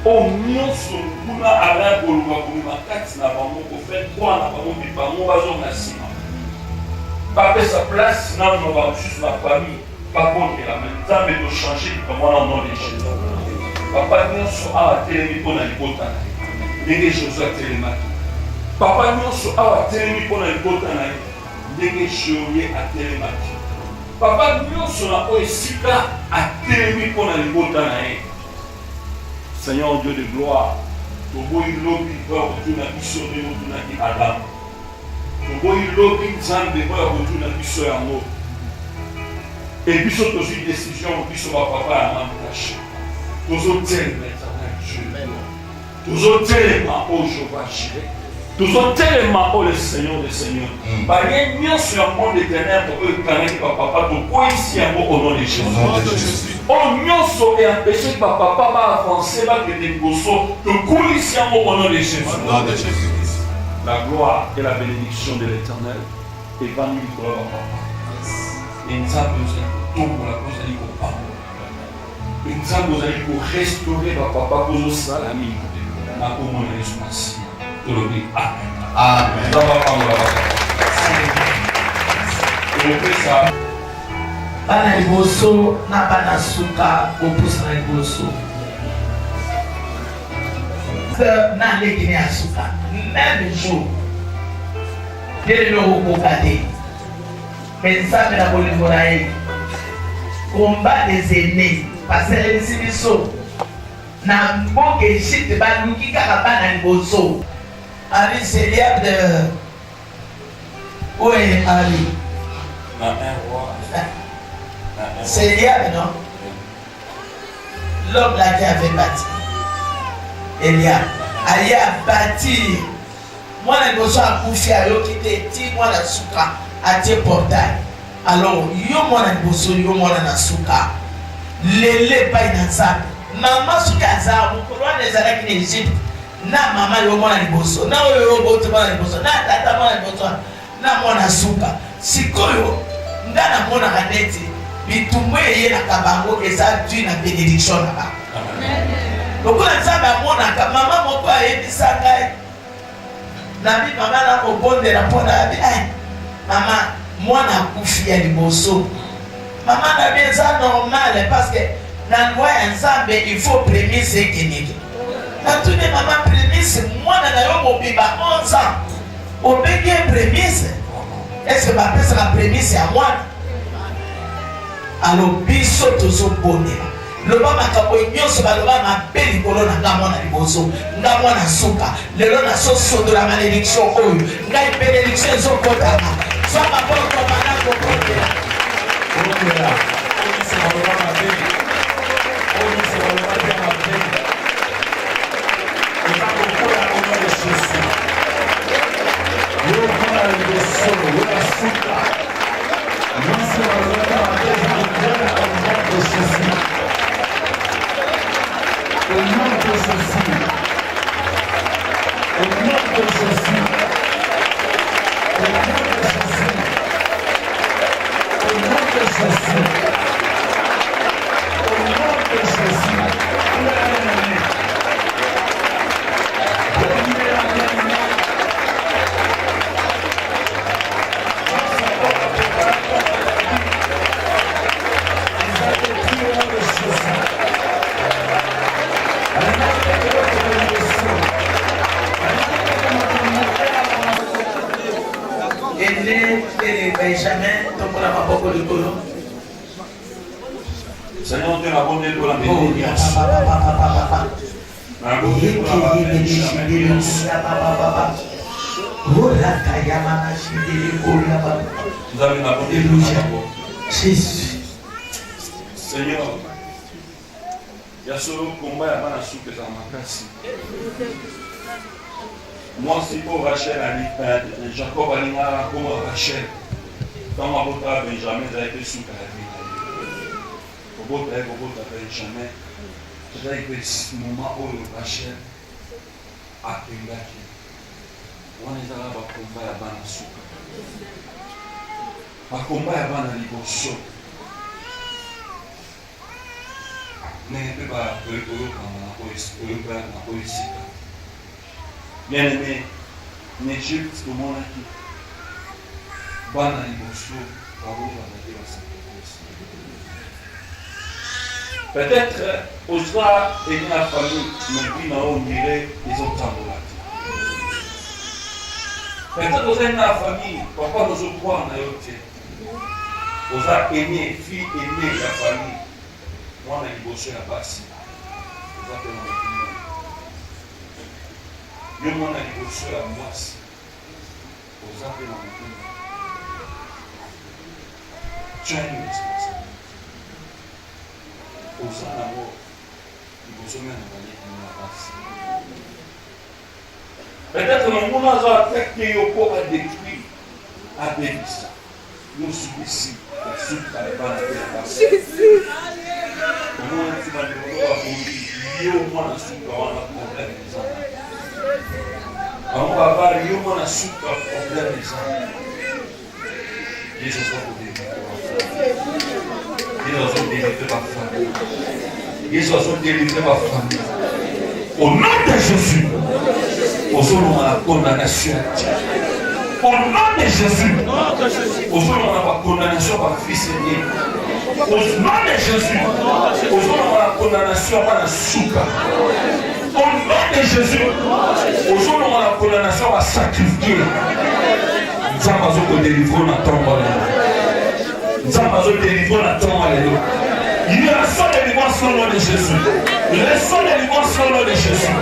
O nyonso kuna ala koluka komema kati na bango kofe kwa na bango mpe bango bazonga nsima bapesa place nano bajusu na famille bakondela me nzambe tochange likambo wana au nom de Jésus. Papa nyonso awa atelemi mpo na libota na ye ndenge Jésus atelemaki. Papa nyonso awa atelemi mpo na libota na ye ndenge Jésus atelemaki. papa nyonso na oyo esika atelemi mpona libota na ye. Seigneur Dieu de gloire, toboyi lobi oyo kotuna biso ndenge otunaki Adamu. Toboyi lobi Nzambe oyo kotuna biso yango. Et biso tozwi décision biso bapapa ya mamkashi. Tozotelema Éternel Dieu. Tozotelema o Jéhovah Jireh. Tozotelema o le Seigneur des Seigneurs. Baye nyonso ya monde éternel oyo ekanaki bapapa tokweyisi yango au nom de Jésus. O nyonso empêché bapapa baavancer bakende liboso tokulisi yango au nom de Jésus. La gloire et la bénédiction de l'Éternel evandi likolo ya bapapa. Nzambe ozali kotombola kozali kopambola. Nzambe ozali korestaurer bapapa kozosala mingi na kombo na Yesu Masiya. Tolobi amen. Amen. Nzambe apambola bapapa. Tolopesa bana liboso na bana suka kopusa na liboso na ndenge ya suka même jour lelo okoka te. Mais Nzambe na bolingo na ye combat des aînés baselelisi biso na mboka Egypte baluki kaka bana liboso. Ari Eliab de oye Ari na un roi. c'est Eliab, non? L'homme là qui avait bâti Eliab ali a bâti mwana liboso akufi ayoki te ti mwana suka atie portail. Alors yo mwana liboso yo mwana na suka lele epai na Nzambe. Mama soki aza mokolo wana ezalaki na Egypte na mama yo mwana liboso na oyo yo bote mwana liboso na tata mwana liboso na mwana suka. Sikoyo nga namonaka neti bitumbu eyelaka bango eza dui na bénédiction na bango. Lokola Nzambe amonaka mama moko ayebisa ngai nabi mama na kobondela mpona yabi mama mwana akufi ya liboso. Mama na bi eza normal parce que na loi ya Nzambe il faut prémisse ekeneke. Natune mama prémisse mwana na yo mobimba 11 ans obeki prémisse. Est-ce que bapesaka prémisse ya mwana? Alors biso tozobondela loba makambo nyonso baloba mabe likolo na nga mwana liboso nga mwana suka lelo nasosodola malédiction oyo ngai bénédiction ezokotama soa maboko bana kokotela Seigneur Dieu, la bonne pour la bénédiction. Seigneur, il y a solo combat à la soupe et à ma casse. Moi, si pour Rachel, Jacob Alina, comme Rachel, quand ma botte à Benjamin, a été sous la vie. Au bout de Benjamin, j'ai eu ce moment où Rachel a pingaki. On est là pour combat à la soupe. Pour combat à la liboso. Mais ne peut pas le bien aimé, en Égypte, tout le monde a dit, Bana liboso, peut-être, Osra et la famille, mais on dirait, ils ont tambouré. Peut-être, dans la famille, papa nous croit en Ayoté. Vous avez aimé, fille aimée, la famille. Moi, on a divorcé la base. Vous avez aimé. Même moi, on a divorcé la base. Vous avez aimé. Tu as une responsabilité. Vous avez aimé. Vous avez aimé. Peut-être que nous avons attaqué au corps à détruire, à bénir. Nous sommes ici. Jésus. Au nom de Jésus, au nom de la condamnation. Au nom de Jésus, au nom de la condamnation par le Fils aimé. Au nom de Jésus, au nom de la condamnation par la souka. Au nom de Jésus, au nom de la condamnation par sacrifier. Nous avons délivré la tombe. Nous avons délivré la tombe. Il y a un son de délivrance au nom de Jésus. Le son de délivrance au nom de Jésus.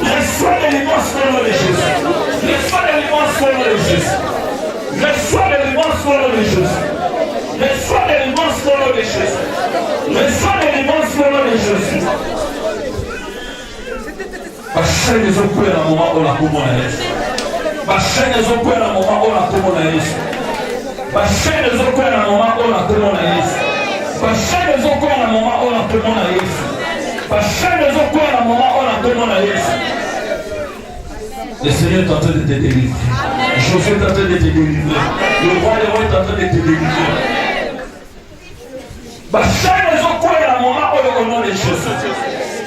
Le son de délivrance au nom de Jésus. Le son de délivrance au nom de Jésus. Le son de délivrance au nom de Jésus. Le son de délivrance au nom de Jésus. Le son de délivrance au nom de Jésus. Bachène les autres dans le moment où la communauté. Bachène les autres dans le moment où la communauté. Bachène les autres dans le moment où la communauté. Bachène les autres dans le moment où la communauté. Bachène les autres dans le moment où la communauté. Le Seigneur est en train de te délivrer. Jésus est en train de te délivrer. Le roi des rois est en train de te délivrer. Bachène les autres dans le moment où au nom de Jésus.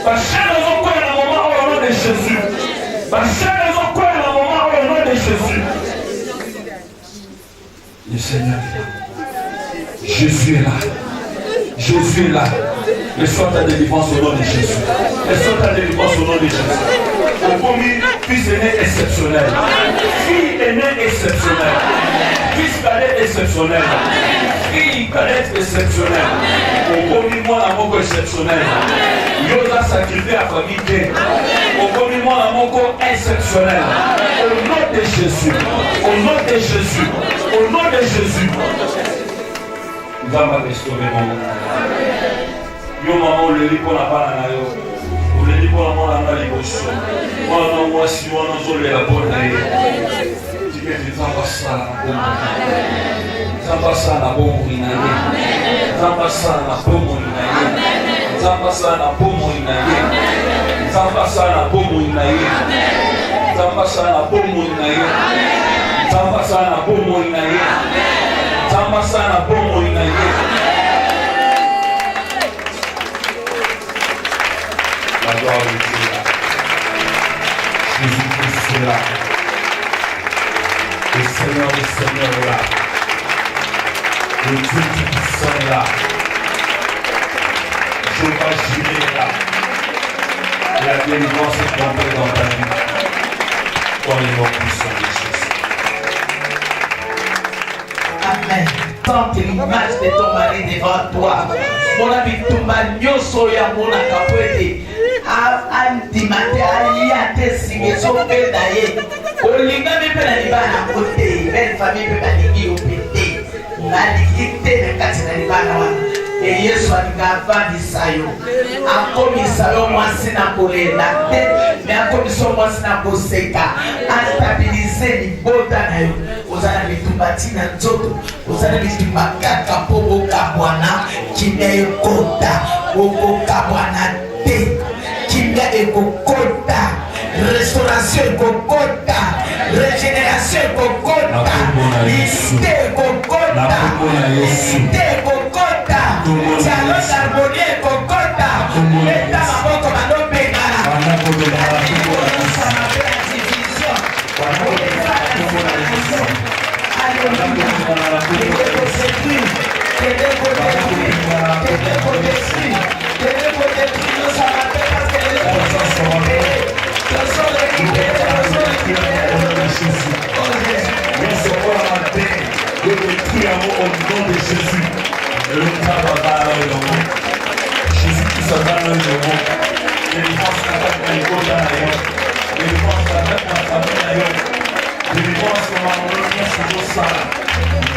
Bachène les autres dans le moment où au nom de Jésus. Bachène les autres dans le moment où au nom de Jésus. Le Seigneur est là. Jésus est là. Jésus est là. Reçois ta délivrance au nom de Jésus. Reçois ta délivrance au nom de Jésus. Au premier, fils aîné exceptionnel. Fille aînée exceptionnelle. Fils cadet exceptionnel. Fille cadette exceptionnelle. Au premier, moi, la mort exceptionnelle. Yoda sacrifié à famille. Au premier, moi, la mort exceptionnelle. Au nom de Jésus. Au nom de Jésus. Au nom de Jésus. Va me restaurer mon nom. Yo maman le lit pour la banane na yo. On le dit pour la mona na liboso. Wana mwasi wana zole la bonne na ye. Tike tizamba sana bomo. Tizamba sana bomo ina ye. Tizamba sana bomo ina ye. Tizamba sana bomo ina ye. Tizamba sana bomo ina ye. Tizamba sana bomo ina ye. Tizamba sana bomo ina ye. Tizamba sana bomo ina ye. La gloire de Dieu est là. Jésus-Christ est là. Le Seigneur est là. Le Dieu Tout-Puissant est là. Jéhovah Jireh est là. Et la délivrance est complète dans ta vie. Dans les noms puissants de Jésus. Amen. Tente l'image de ton mari devant toi. Mon ami Tumba Nyoso ya mona kapwete. Andimate alia te singeso pe na ye. Olinga me pe na libana kote. Belle famille pe na ligi opete. Na ligi te na kati na libana wana. E Yesu alikavandisa yo. Akomisa yo mwasi na kolela te. Me akomisa mwasi na koseka. Astabilize libota na yo. Ozana bitumba tina nzoto. Ozana bitumba kaka pobo kabwana. Kimia yokota. Oko kabwana te. Kimia ekokota. Restauration ekokota. Régénération ekokota. Unité ekokota. Unité ekokota. Dialogue d'harmonie ekokota. Eta maboko manopengana. Nous sommes détruis au nom de Jésus. Jésus qui se donne le nom. Délivrance à la famille. Délivrance à la famille. Délivrance à la famille.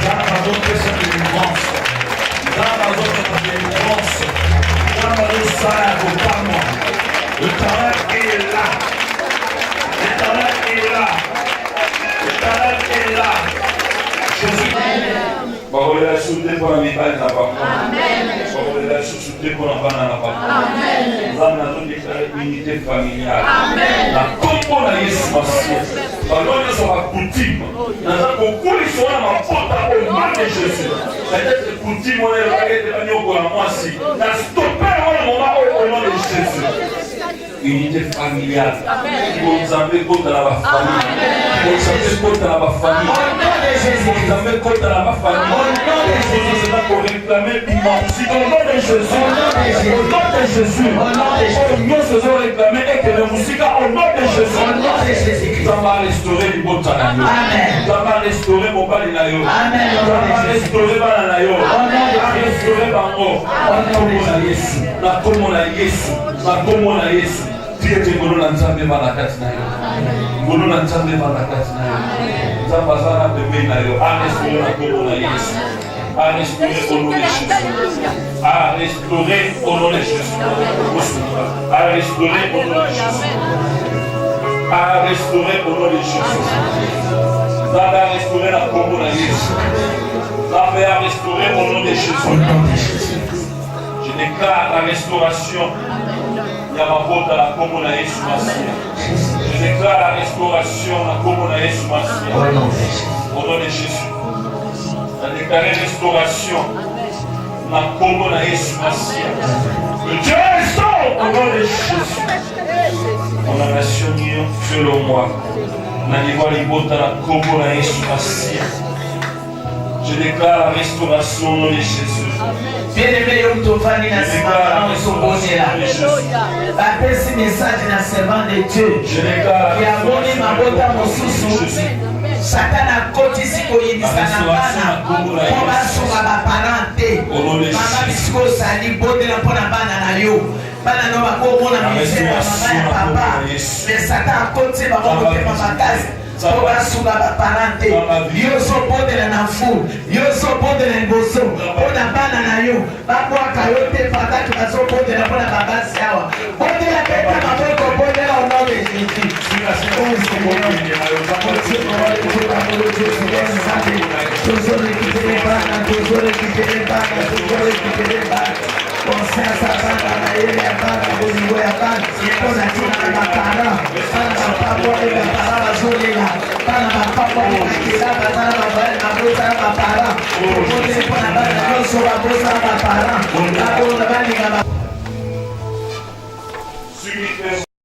Dans la d'autres c'est délivrance. Dans la d'autres délivrance. Dans la d'autres ça pour moi. Le travail est là. Le travail est là. Le travail est là. Jésus. Bakolela soute pour la mibali na papa. Amen. Bakolela soute pour la bana na papa. Amen. Nzambe azodéclarer unité familiale. Amen. Na kombo na Yesu Masiya. Baloni so bakutime. Naza kokulisa wana mapota au nom de Jésus. Peut-être kutime wana bakete banyoko na mwasi. Na stopper wana mama au nom de Jésus. Unité familiale. Nzambe kota na ba famille. Nzambe kota na ba famille. Nzambe kota na ba famille. Pour réclamer l'immense au nom de Jésus. Au nom de Jésus. Nous faisons réclamer et que la musique au nom de Jésus. Ça va restaurer le bon temps. Ça va restaurer mon pali na yo. Ça va restaurer banana yo. Ça va restaurer bango. Na komo na Yesu. Na komo na Yesu. Dieu te ngolo na nzambe balakati na yo. Ngolo na nzambe balakati na yo. Nzambe azana bebe na yo. A restaurer na komo na Yesu. À restaurer au nom de Jésus. À restaurer au nom de Jésus. À restaurer au nom de Jésus. À restaurer au nom de Jésus. Zambé a restauré la combo de Jésus. Zambé a restauré au nom de Jésus. Je déclare la restauration. Il y a ma faute à la combo de Jésus. Je déclare la restauration à la combo de Jésus. Au nom de Jésus. La déclaré restauration na kombo na Yesu Masiya. Que Dieu restaure au nom de Jésus. Mon nation mio selon moi. Na niveau libota na kombo na Yesu Masiya. Je déclare la restauration au nom de Jésus. Bien-aimé, on te va na sima na sobonela. Bapesi message na servant de Dieu. Je déclare qui a donné ma bota mosusu. Satana kotisi koyebisa na bana po basunga baparent te mama bisiko osali bondela mpo na bana na yo bana no bakomona misere ya mama ya papa me satan akotisi bango motema makasi po basunga baparent te yo ozobondela na mfulu yo ozobondela liboso mpo na bana na yo babwaka yo te pataki bazobondela mpo na babasi awa bondela peta maboko bondela au nom de Jésus. Celui